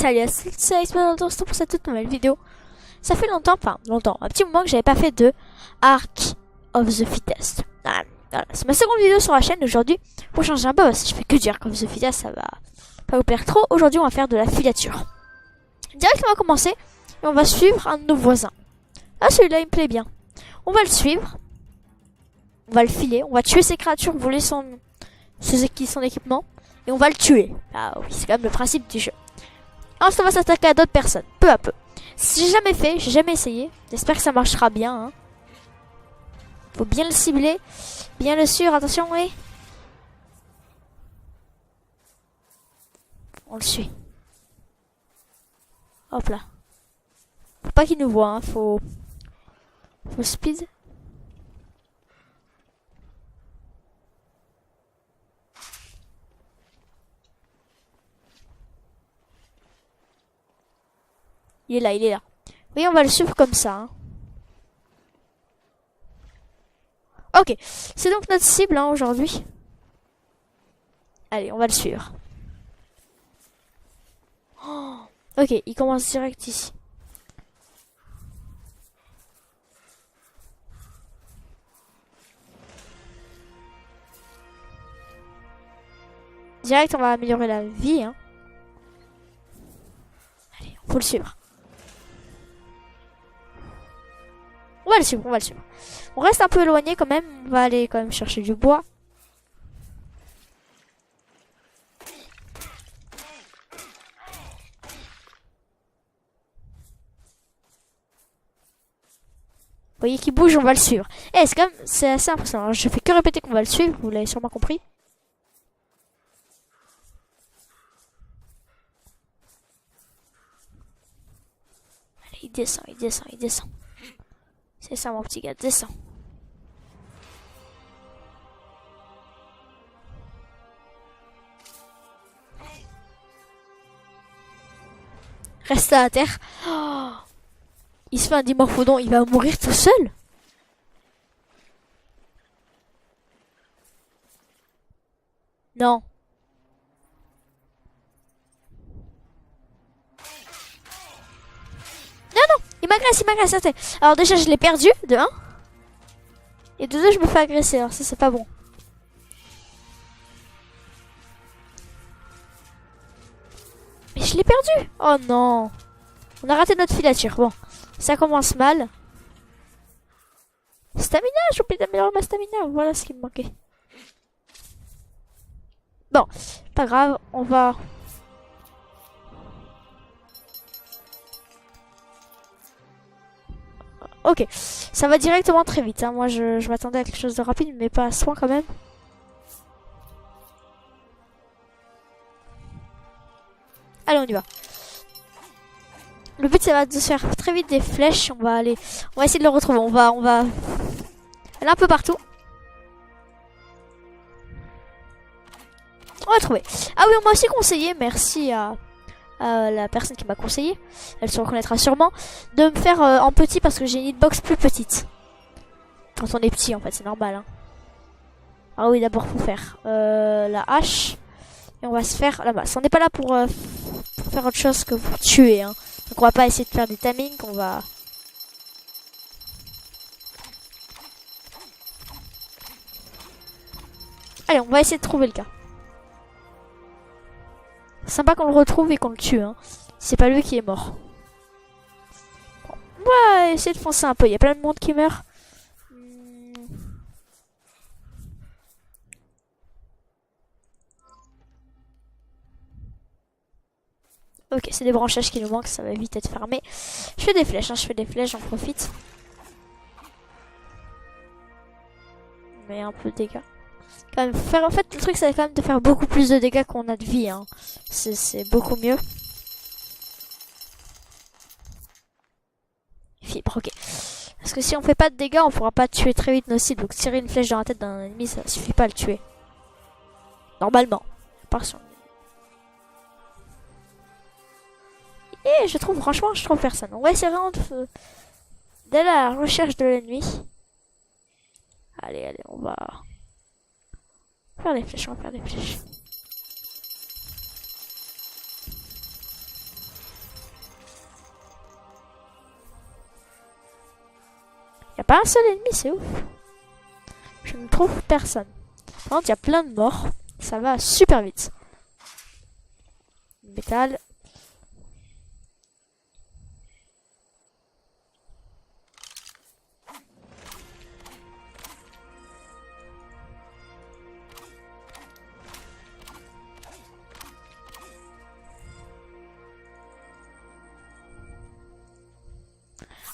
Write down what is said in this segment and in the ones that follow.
Salut, c'est Explodeur pour cette toute nouvelle vidéo. Ça fait longtemps, un petit moment que j'avais pas fait de Ark of the Fittest. Voilà, c'est ma seconde vidéo sur la chaîne aujourd'hui. Pour changer un peu, parce que je fais que du Ark of the Fittest, ça va pas vous plaire trop. Aujourd'hui, on va faire de la filature. Direct, on va commencer et on va suivre un de nos voisins. Ah, celui-là, il me plaît bien. On va le suivre. On va le filer. On va tuer ses créatures, voler son équipement. Et on va le tuer. Ah oui, c'est quand même le principe du jeu. Ensuite, on va s'attaquer à d'autres personnes, peu à peu. J'ai jamais fait, j'ai jamais essayé. J'espère que ça marchera bien. Hein. Faut bien le cibler, bien le suivre. Attention, oui. On le suit. Hop là. Faut pas qu'il nous voit, hein. Faut speed. Il est là, il est là. Oui, on va le suivre comme ça. Hein. Ok, c'est donc notre cible hein, aujourd'hui. Allez, on va le suivre. Oh, ok, il commence direct ici. Direct, on va améliorer la vie. Hein. Allez, on faut le suivre. On va le suivre, on va le suivre. On reste un peu éloigné quand même. On va aller quand même chercher du bois. Vous voyez qu'il bouge, on va le suivre. Eh, c'est assez impressionnant. Je fais que répéter qu'on va le suivre, vous l'avez sûrement compris. Allez, il descend, il descend, il descend. C'est ça mon petit gars, descend. Reste à terre. Oh, il se fait un dimorphodon, il va mourir tout seul. Non. Il m'agresse, attends. Alors déjà, je l'ai perdu, de 1. Et de 2, je me fais agresser, alors ça, c'est pas bon. Mais je l'ai perdu. Oh non. On a raté notre filature. Bon, ça commence mal. Stamina, j'ai oublié d'améliorer ma stamina. Voilà ce qui me manquait. Bon, pas grave, on va... Ok, ça va directement très vite. Hein. Moi, je m'attendais à quelque chose de rapide, mais pas à ce point quand même. Allez, on y va. Le but, ça va de se faire très vite des flèches. On va essayer de le retrouver. On va aller un peu partout. On va trouver. Ah oui, on m'a aussi conseillé, merci à la personne qui m'a conseillé, elle se reconnaîtra sûrement, de me faire en petit parce que j'ai une hitbox plus petite. Quand on est petit en fait, c'est normal. Hein. Ah oui, d'abord faut faire la hache et on va se faire la masse. On n'est pas là pour faire autre chose que pour tuer. Hein. Donc on va pas essayer de faire des timings, on va... Allez, on va essayer de trouver le gars. Sympa qu'on le retrouve et qu'on le tue. Hein. C'est pas lui qui est mort. Bon, on va essayer de foncer un peu. Il y a plein de monde qui meurt. Ok, c'est des branchages qui nous manquent. Ça va vite être fermé. Je fais des flèches. Hein, je fais des flèches, j'en profite. Mais un peu de dégâts. Quand même faire, en fait, le truc, c'est quand même de faire beaucoup plus de dégâts qu'on a de vie. Hein. C'est beaucoup mieux. Fibre, ok. Parce que si on fait pas de dégâts, on pourra pas tuer très vite nos cibles. Donc tirer une flèche dans la tête d'un ennemi, ça suffit pas à le tuer. Normalement. Et je trouve, franchement, je trouve personne. On va essayer vraiment d'aller à la recherche de l'ennemi. Allez, on va... faire des flèches, on va faire des flèches. Y a pas un seul ennemi, c'est ouf. Je ne trouve personne. Par contre, il y a plein de morts. Ça va super vite. Métal.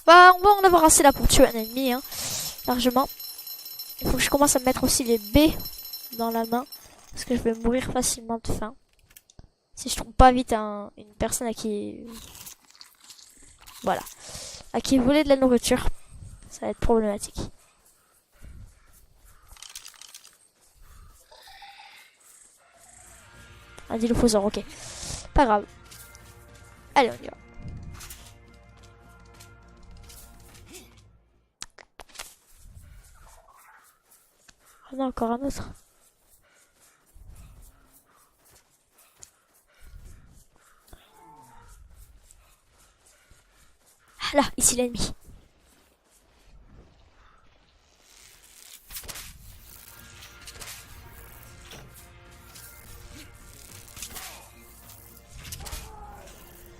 Bah, on va en avoir assez là pour tuer un ennemi, hein, largement. Il faut que je commence à mettre aussi les baies dans la main, parce que je vais mourir facilement de faim. Si je trouve pas vite une personne à qui... Voilà. À qui voler de la nourriture. Ça va être problématique. Un dilophosaure, ok. Pas grave. Allez, on y va. Oh non, encore un autre. Ah là, ici l'ennemi.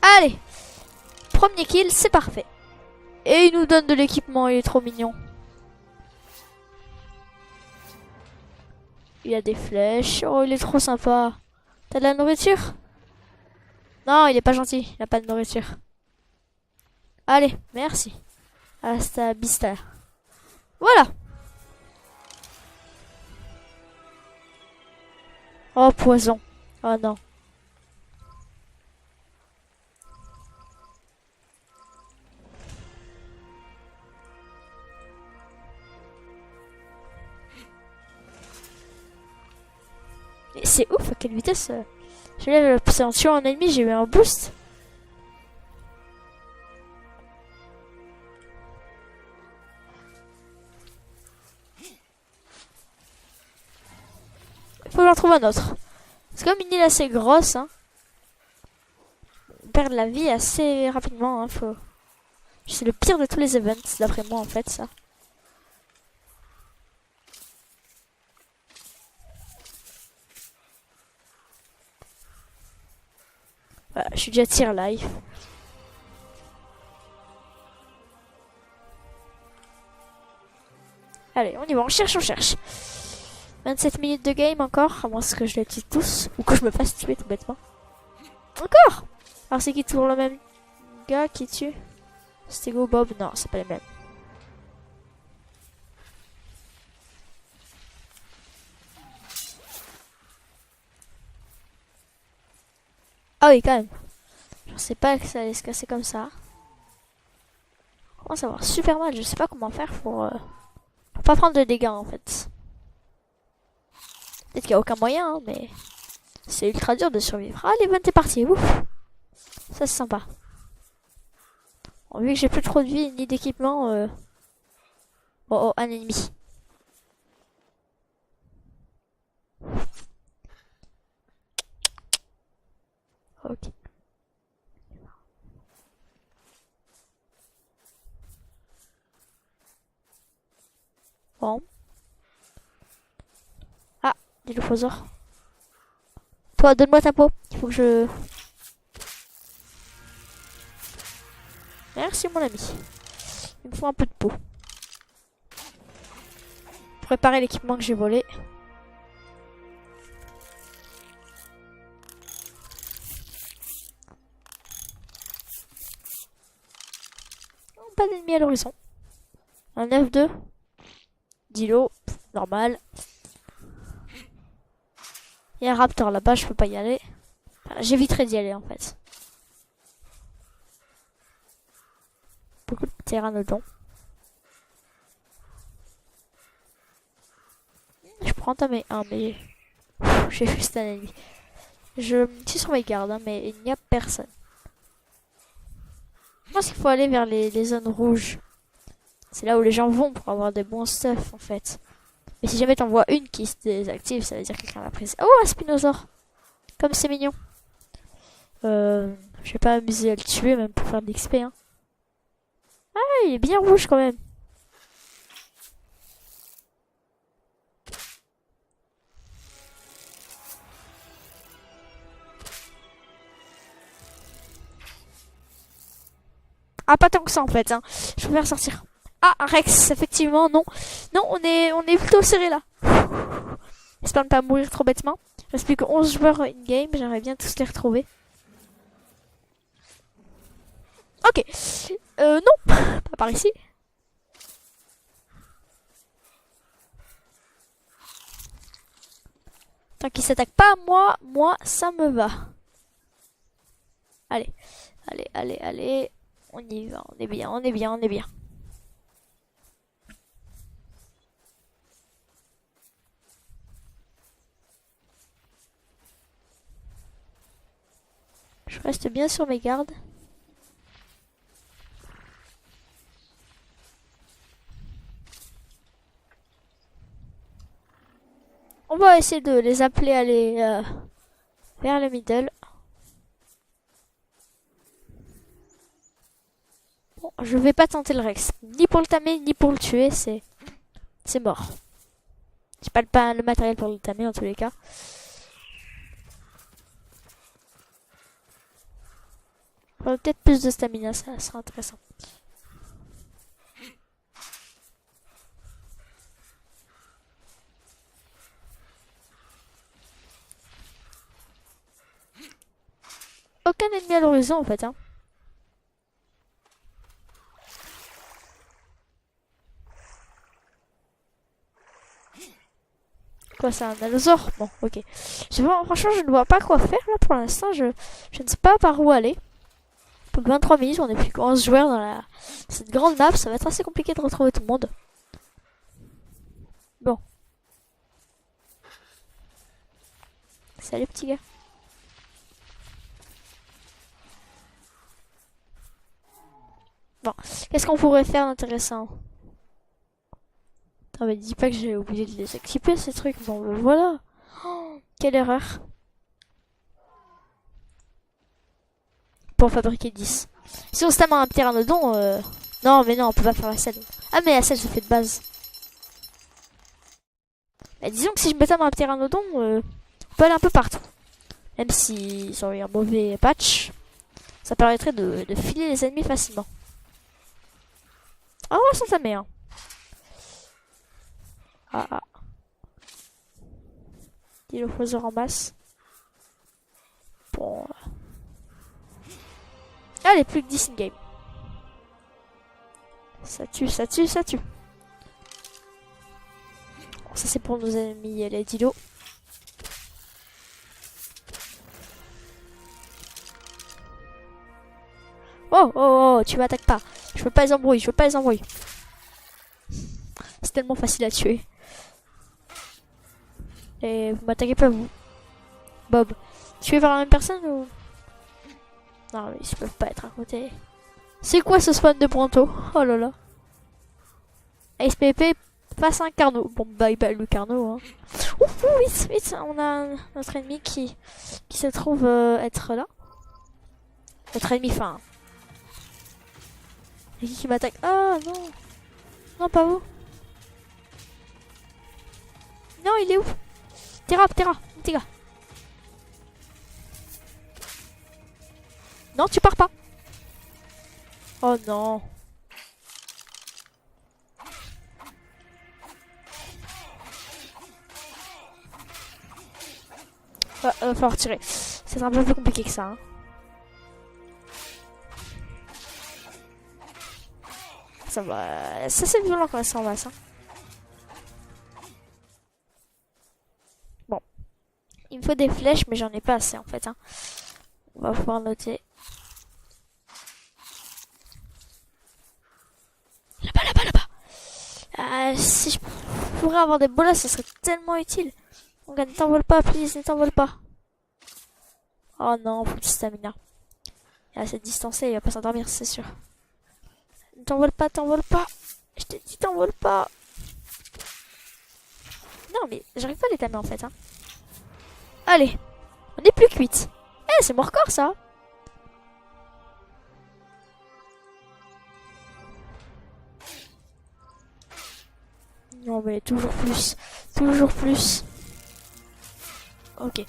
Allez, premier kill, c'est parfait. Et il nous donne de l'équipement, il est trop mignon. Il y a des flèches. Oh, il est trop sympa. T'as de la nourriture? Non, il est pas gentil. Il a pas de nourriture. Allez, merci. Hasta vista. Voilà. Oh, poison. Oh non. C'est ouf à quelle vitesse je lève en tuant un ennemi, j'ai eu un boost. Faut que j'en trouve un autre. C'est comme une île assez grosse, hein. On perd de la vie assez rapidement, hein. C'est le pire de tous les events, d'après moi en fait, ça. Voilà, je suis déjà tier life. Allez, on y va, on cherche, on cherche. 27 minutes de game encore, à moins que je les tue tous, ou que je me fasse tuer tout bêtement. Encore. Alors c'est qui toujours le même gars qui tue? Stego Bob? Non, c'est pas les mêmes. Ah oui, quand même. Je sais pas que ça allait se casser comme ça. On commence à avoir super mal. Je sais pas comment faire pour pas prendre de dégâts en fait. Peut-être qu'il n'y a aucun moyen, hein, mais c'est ultra dur de survivre. Ah, les 20 est parti. Ouf. Ça c'est sympa. Bon, vu que j'ai plus trop de vie ni d'équipement. Oh oh, un ennemi. Ok. Bon. Ah, dilophosaure. Toi, donne-moi ta peau. Il faut que je... Merci mon ami. Il me faut un peu de peau. Pour préparer l'équipement que j'ai volé. Pas d'ennemis à l'horizon. Un F2. Dilo. Normal. Il y a un raptor là-bas, je peux pas y aller. Enfin, j'éviterai d'y aller en fait. Beaucoup de pteranodons. Je prends ta mais j'ai juste un ennemi. Je suis sur mes gardes, hein, mais il n'y a personne. Je pense qu'il faut aller vers les zones rouges. C'est là où les gens vont pour avoir des bons stuff en fait. Mais si jamais t'en vois une qui se désactive, ça veut dire que quelqu'un l'a prise. Oh, un spinosaure. Comme c'est mignon. Je vais pas m'amuser à le tuer même pour faire de l'XP. Hein. Ah, il est bien rouge quand même. Ah, pas tant que ça en fait, hein. Je préfère sortir. Ah, un Rex, effectivement, non. Non, on est plutôt serré là. J'espère ne pas mourir trop bêtement. Il reste plus que 11 joueurs in-game, j'aimerais bien tous les retrouver. Ok. Non, pas par ici. Tant qu'ils s'attaquent pas à moi, ça me va. Allez, allez, allez, allez. On y va, on est bien, on est bien, on est bien. Je reste bien sur mes gardes. On va essayer de les appeler à aller vers le middle. Bon, je vais pas tenter le Rex. Ni pour le tamer, ni pour le tuer, c'est mort. J'ai pas le matériel pour le tamer en tous les cas. Peut-être plus de stamina, ça sera intéressant. Aucun ennemi à l'horizon en fait, hein. Quoi, c'est un allosaure? Bon, ok. Franchement, je ne vois pas quoi faire là pour l'instant. Je ne sais pas par où aller. Pour 23 minutes, on est plus que 11 joueurs dans cette grande map. Ça va être assez compliqué de retrouver tout le monde. Bon. Salut petit gars. Bon, qu'est-ce qu'on pourrait faire d'intéressant? Attends, mais dis pas que j'ai oublié de les équiper ces trucs. Bon, ben voilà. Oh, quelle erreur. Pour fabriquer 10. Si on se tape un pteranodon, non, mais non, on peut pas faire la selle. Ah, mais la selle, se fait de base. Mais disons que si je me tape un pteranodon, on peut aller un peu partout. Même si ils ont eu un mauvais patch, ça permettrait de filer les ennemis facilement. Ah, on va s'en tamer, hein. Ah, ah. Dilophosaure en masse. Bon. Allez, plus que 10 in-game. Ça tue, ça tue, ça tue. Bon, ça c'est pour nos ennemis les dilos. Oh, oh, oh, tu m'attaques pas. Je veux pas les embrouiller, je veux pas les embrouiller. C'est tellement facile à tuer. Et vous m'attaquez pas, vous. Bob. Tu es vers la même personne ou... Non, mais ils peuvent pas être à côté. C'est quoi ce spawn de Pronto? Oh là là. SPP face à un Carnot. Bon, bye bye le Carnot. Hein. Ouh, vite, vite. On a notre ennemi qui se trouve être là. Notre ennemi, enfin... Et qui m'attaque? Ah non. Non, pas vous. Non, il est où? Terra, Terra. Non, tu pars pas. Oh non. Va falloir tirer. C'est un peu plus compliqué que ça. Hein. Ça va. Ça c'est violent quand ça en masse. Hein. Bon. Il me faut des flèches, mais j'en ai pas assez en fait. Hein. On va pouvoir noter. Là-bas. Si je pourrais avoir des bolas, ça serait tellement utile. Donc ne t'envole pas, please, ne t'envole pas. Oh non, faut du stamina. Il a cette distance, il va pas s'endormir, c'est sûr. Ne t'envole pas, t'envole pas. Je t'ai dit, t'envole pas. Non, mais j'arrive pas à les tamer en fait. Hein. Allez, on est plus cuite. Eh, c'est mon record ça. Non, mais toujours plus. Toujours plus. Ok.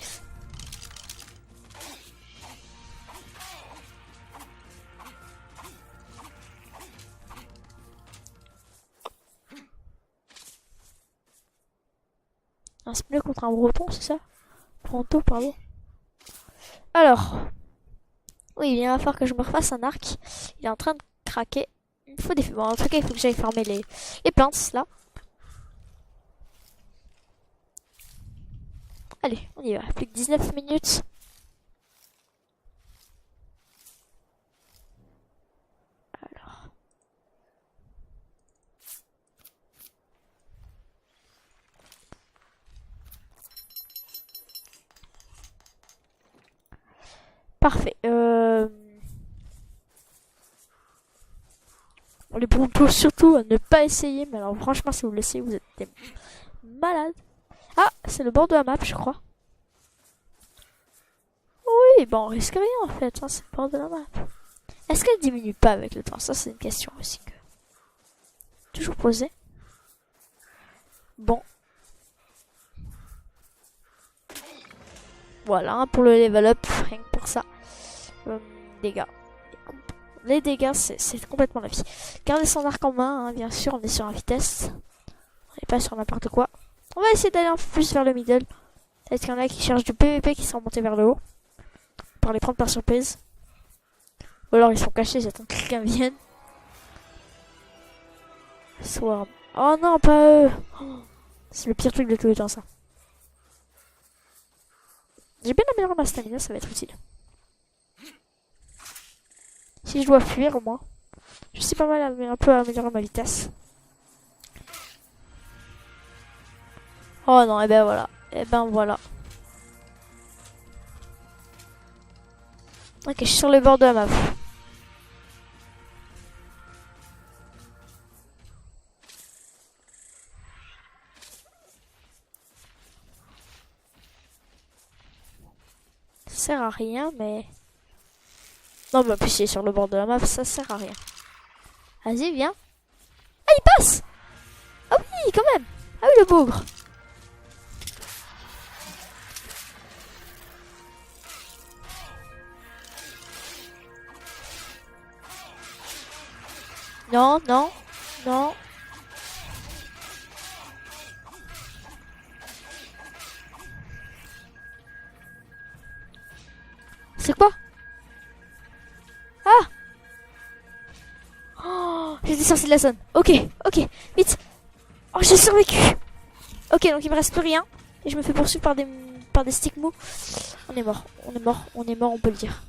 Un spray contre un breton, c'est ça? Pronto, pardon. Alors. Oui, il va falloir que je me refasse un arc. Il est en train de craquer. Il me faut des... Bon, en tout cas, il faut que j'aille farmer les plantes, là. Allez, on y va. Plus que 19 minutes. Alors. Parfait. Les brontos surtout à ne pas essayer. Mais alors franchement, si vous le laissez, vous êtes des malades. Ah, c'est le bord de la map, je crois. Oui, bon, on risque rien en fait. Hein, c'est le bord de la map. Est-ce qu'elle diminue pas avec le temps? Ça, c'est une question aussi que... Toujours posée. Bon. Voilà, hein, pour le level up, rien que pour ça. Dégâts. Les dégâts, c'est complètement la vie. Gardez son arc en main, hein, bien sûr, on est sur un vitesse. On n'est pas sur n'importe quoi. On va essayer d'aller un peu plus vers le middle. Peut-être qu'il y en a qui cherchent du PVP qui sont montés vers le haut. Pour les prendre par surprise. Ou alors ils sont cachés, j'attends que quelqu'un vienne. Swarm. Oh non, pas eux. Oh, c'est le pire truc de tous les temps, ça. J'ai bien amélioré ma stamina, ça va être utile. Si je dois fuir au moins. Je sais pas mal un peu améliorer ma vitesse. Oh non, et ben voilà. Et ben voilà. Ok, je suis sur le bord de la map. Ça sert à rien, mais... Non, mais puis sur le bord de la map, ça sert à rien. Vas-y, viens. Ah, il passe! Ah oui, quand même! Ah oui, le bougre! Non, non, non. C'est quoi? Ah! Oh, j'étais sorti de la zone. Ok, ok, vite. Oh, j'ai survécu. Ok, donc il me reste plus rien. Et je me fais poursuivre par des sticks mous. On est mort, on est mort, on est mort, on peut le dire.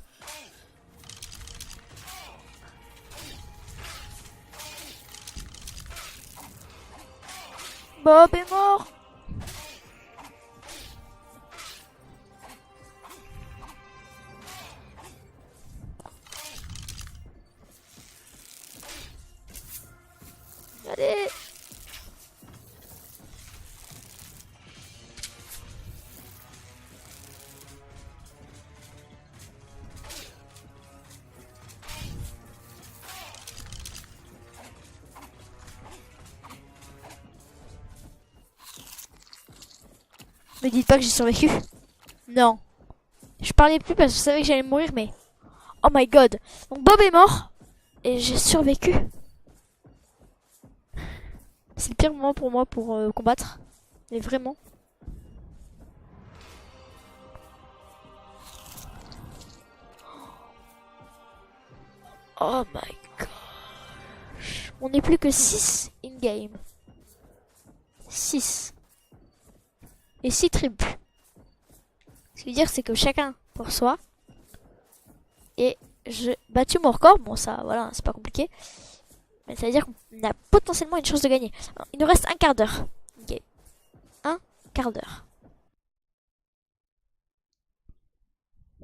Bob est mort. Allez. Me dites pas que j'ai survécu. Non. Je parlais plus parce que je savais que j'allais mourir, mais... Oh my god. Donc Bob est mort. Et j'ai survécu. C'est le pire moment pour moi pour combattre. Mais vraiment. Oh my gosh. On n'est plus que 6 in-game. 6. Et 6 tribus. Ce qui veut dire c'est que chacun pour soi. Et j'ai battu mon record. Bon ça voilà, c'est pas compliqué. Mais ça veut dire qu'on a potentiellement une chance de gagner. Alors, il nous reste un quart d'heure. Ok. Un quart d'heure.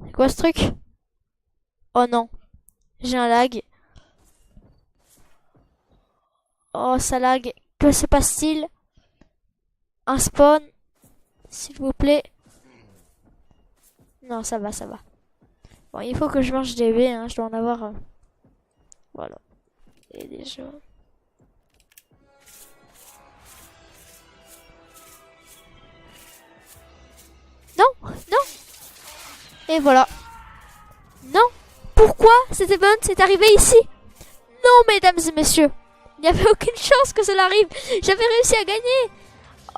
C'est quoi ce truc? Oh non. J'ai un lag. Oh ça lag. Que se passe-t-il? Un spawn. S'il vous plaît. Non ça va, ça va. Bon il faut que je mange des baies. Hein. Je dois en avoir... Voilà. Et déjà... Non, non. Et voilà. Non. Pourquoi cet event est arrivé ici? Non, mesdames et messieurs. Il n'y avait aucune chance que cela arrive. J'avais réussi à gagner.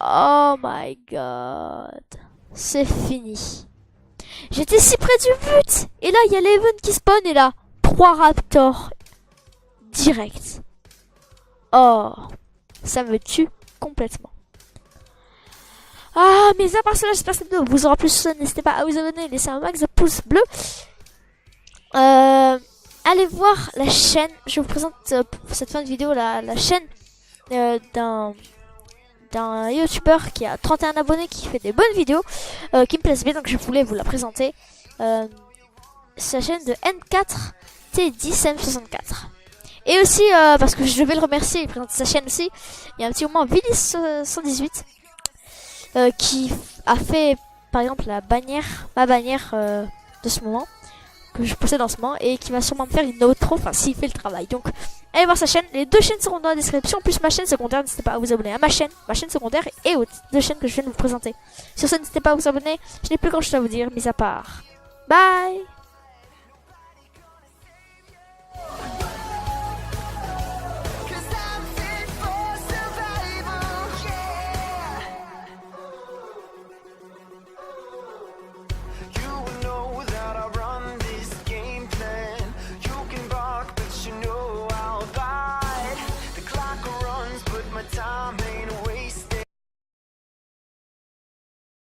Oh my god. C'est fini. J'étais si près du but. Et là, il y a l'Even qui spawn. Et là, 3 raptors. Direct. Oh. Ça me tue complètement. Ah, mais à part cela, j'espère que cette vidéo vous aura plu. N'hésitez pas à vous abonner, laisser un max de pouces bleus. Allez voir la chaîne. Je vous présente pour cette fin de vidéo la chaîne d'un youtubeur qui a 31 abonnés, qui fait des bonnes vidéos, qui me plaisent bien, donc je voulais vous la présenter. C'est la chaîne de N4T10M64. Et aussi, parce que je devais le remercier, il présente sa chaîne aussi, il y a un petit moment, Willis118, qui a fait, par exemple, ma bannière de ce moment, que je possède en ce moment, et qui va sûrement me faire une outro, enfin, s'il fait le travail. Donc, allez voir sa chaîne, les deux chaînes seront dans la description, plus ma chaîne secondaire, n'hésitez pas à vous abonner à ma chaîne secondaire, et aux deux chaînes que je viens de vous présenter. Sur ce, n'hésitez pas à vous abonner, je n'ai plus grand chose à vous dire, mis à part. Bye!